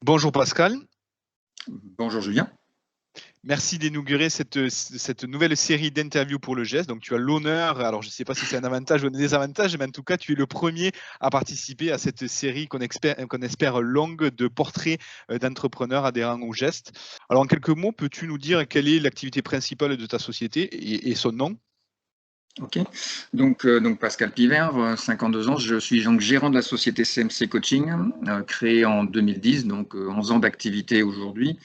Bonjour Pascal, Bonjour Julien. merci d'inaugurer cette nouvelle série d'interviews pour le GEST. Donc tu as l'honneur, alors je ne sais pas si c'est un avantage ou un désavantage, mais en tout cas tu es le premier à participer à cette série qu'on espère longue de portraits d'entrepreneurs adhérents au GEST. Alors en quelques mots, peux-tu nous dire quelle est l'activité principale de ta société et son nom? Ok. Donc Pascal Pivert, 52 ans, je suis donc gérant de la société CMC Coaching, créée en 2010, donc 11 ans d'activité aujourd'hui.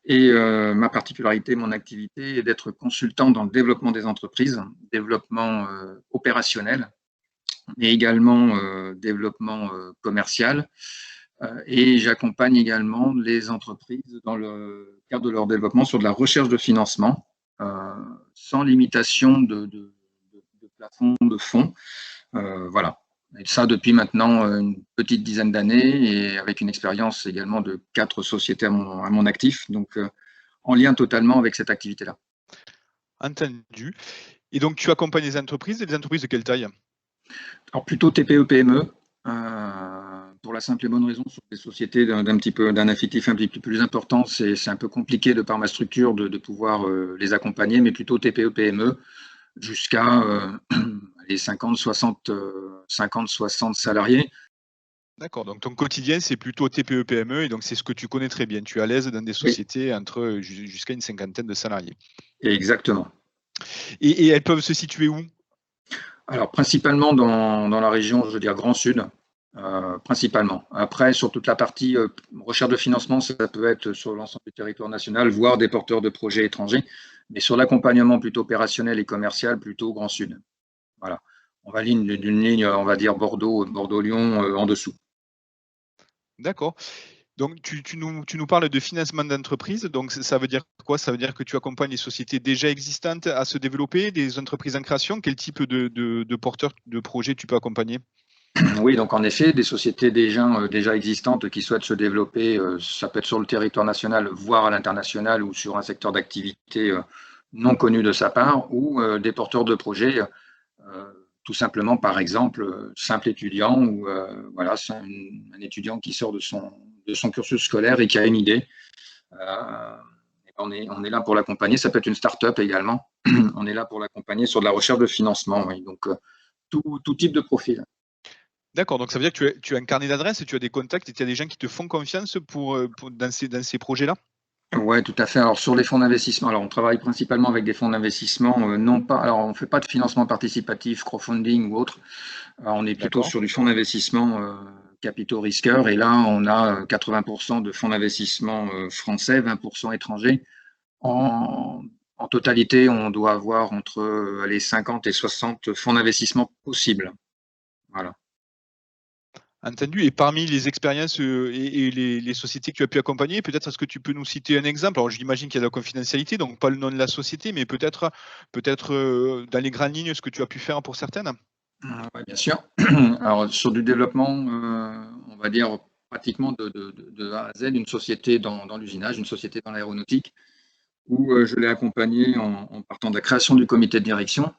Et ma particularité, mon activité est d'être consultant dans le développement des entreprises, développement opérationnel, mais également développement commercial. Et j'accompagne également les entreprises dans le cadre de leur développement sur de la recherche de financement, sans limitation de plafond de fonds. Voilà. Et ça depuis maintenant une petite dizaine d'années et avec une expérience également de 4 sociétés à mon actif, donc en lien totalement avec cette activité-là. Entendu. Et donc tu accompagnes les entreprises de quelle taille? Alors plutôt TPE-PME, pour la simple et bonne raison, sur des sociétés d'un affectif un petit peu plus important, c'est un peu compliqué de par ma structure de pouvoir les accompagner, mais plutôt TPE-PME jusqu'à les 50-60 salariés. D'accord, donc ton quotidien c'est plutôt TPE-PME et donc c'est ce que tu connais très bien. Tu es à l'aise dans des Oui, sociétés entre jusqu'à une cinquantaine de salariés. exactement. Et elles peuvent se situer où? Alors, principalement dans la région, je veux dire Grand Sud, principalement. Après, sur toute la partie recherche de financement, ça peut être sur l'ensemble du territoire national, voire des porteurs de projets étrangers. Mais sur l'accompagnement plutôt opérationnel et commercial, plutôt Grand Sud. Voilà. On va d'une ligne, on va dire Bordeaux-Lyon en dessous. D'accord. Donc tu nous parles de financement d'entreprise, donc ça veut dire quoi? Ça veut dire que tu accompagnes les sociétés déjà existantes à se développer, des entreprises en création? Quel type de porteurs de projets tu peux accompagner? Oui, donc en effet, des sociétés déjà existantes qui souhaitent se développer, ça peut être sur le territoire national, voire à l'international ou sur un secteur d'activité non connu de sa part, ou des porteurs de projets, tout simplement, par exemple, simple étudiant, ou voilà, c'est un étudiant qui sort de son cursus scolaire et qui a une idée. Euh, on est là pour l'accompagner. Ça peut être une start-up également. On est là pour l'accompagner sur de la recherche de financement. Oui. Donc, tout type de profil. D'accord, donc ça veut dire que tu as un carnet d'adresses, tu as des contacts et tu as des gens qui te font confiance pour dans ces projets-là? Ouais, tout à fait. Alors sur les fonds d'investissement, alors on travaille principalement avec des fonds d'investissement, non pas, alors on fait pas de financement participatif, crowdfunding ou autre. On est plutôt D'accord. sur du fonds d'investissement capitaux risqueurs. Et là, on a 80% de fonds d'investissement français, 20% étrangers. En totalité, on doit avoir entre les 50 et 60 fonds d'investissement possibles. Voilà. Entendu. Et parmi les expériences, et les sociétés que tu as pu accompagner, peut-être est-ce que tu peux nous citer un exemple? Alors j'imagine qu'il y a de la confidentialité, donc pas le nom de la société, mais peut-être, dans les grandes lignes, ce que tu as pu faire pour certaines? Ouais, bien sûr. Alors, sur du développement, on va dire pratiquement de A à Z, une société dans l'usinage, une société dans l'aéronautique, où je l'ai accompagné en partant de la création du comité de direction,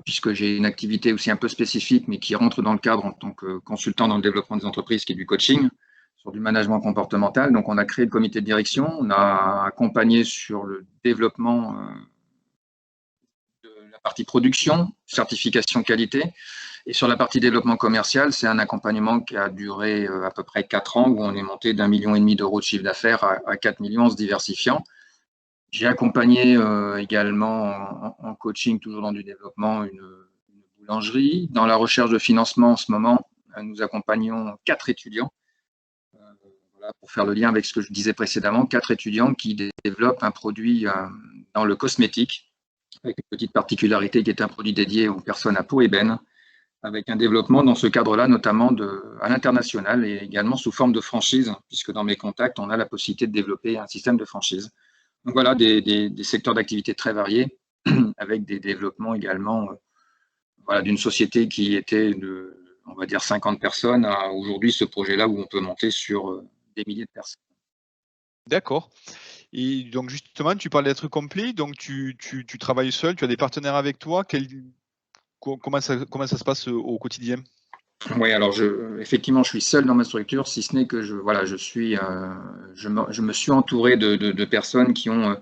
puisque j'ai une activité aussi un peu spécifique, mais qui rentre dans le cadre en tant que consultant dans le développement des entreprises, qui est du coaching, sur du management comportemental. Donc, on a créé le comité de direction, on a accompagné sur le développement de la partie production, certification qualité. Et sur la partie développement commercial, c'est un accompagnement qui a duré à peu près 4 ans, où on est monté d'1,5 million d'euros de chiffre d'affaires à 4 millions en se diversifiant. J'ai accompagné également en coaching, toujours dans du développement, une boulangerie. Dans la recherche de financement, en ce moment, nous accompagnons 4 étudiants. Voilà, pour faire le lien avec ce que je disais précédemment, 4 étudiants qui développent un produit dans le cosmétique, avec une petite particularité qui est un produit dédié aux personnes à peau ébène, avec un développement dans ce cadre-là, notamment à l'international et également sous forme de franchise, puisque dans mes contacts, on a la possibilité de développer un système de franchise. Donc voilà, des secteurs d'activité très variés, avec des développements également voilà, d'une société qui était on va dire 50 personnes, à aujourd'hui ce projet-là où on peut monter sur des milliers de personnes. D'accord. Et donc justement, tu parles d'être complet, donc tu travailles seul, tu as des partenaires avec toi? Comment ça se passe, au quotidien? Oui, alors effectivement, je suis seul dans ma structure, si ce n'est que voilà, je me suis entouré de personnes qui ont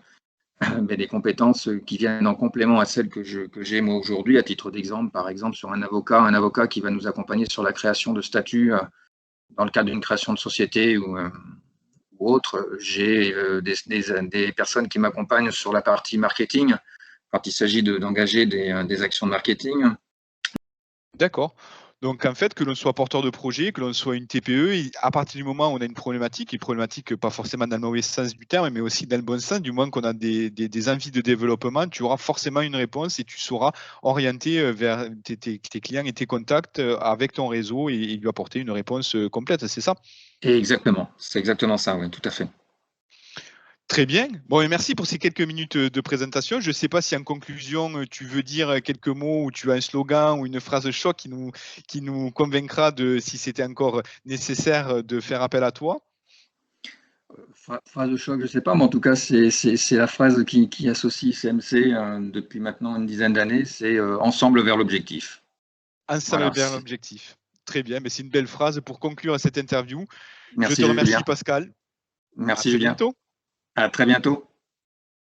des compétences qui viennent en complément à celles que j'ai moi aujourd'hui. À titre d'exemple, par exemple, sur un avocat qui va nous accompagner sur la création de statuts dans le cadre d'une création de société ou autre. J'ai des personnes qui m'accompagnent sur la partie marketing quand il s'agit d'engager des actions de marketing. D'accord. Donc en fait, que l'on soit porteur de projet, que l'on soit une TPE, à partir du moment où on a une problématique pas forcément dans le mauvais sens du terme, mais aussi dans le bon sens, du moins qu'on a des envies de développement, tu auras forcément une réponse et tu sauras orienter vers tes clients et tes contacts avec ton réseau et lui apporter une réponse complète, c'est ça? Et exactement, c'est exactement ça, oui, tout à fait. Très bien. Bon, et merci pour ces quelques minutes de présentation. Je ne sais pas si en conclusion, tu veux dire quelques mots ou tu as un slogan ou une phrase choc qui nous convaincra de si c'était encore nécessaire de faire appel à toi. Phrase de choc, je ne sais pas, mais en tout cas, c'est la phrase qui associe CMC depuis maintenant une dizaine d'années, c'est ensemble vers l'objectif. Ensemble Voilà. vers l'objectif. Très bien, mais c'est une belle phrase pour conclure cette interview. Je te Merci Julien. remercie, Pascal. À Merci très Julien. bientôt. À très bientôt.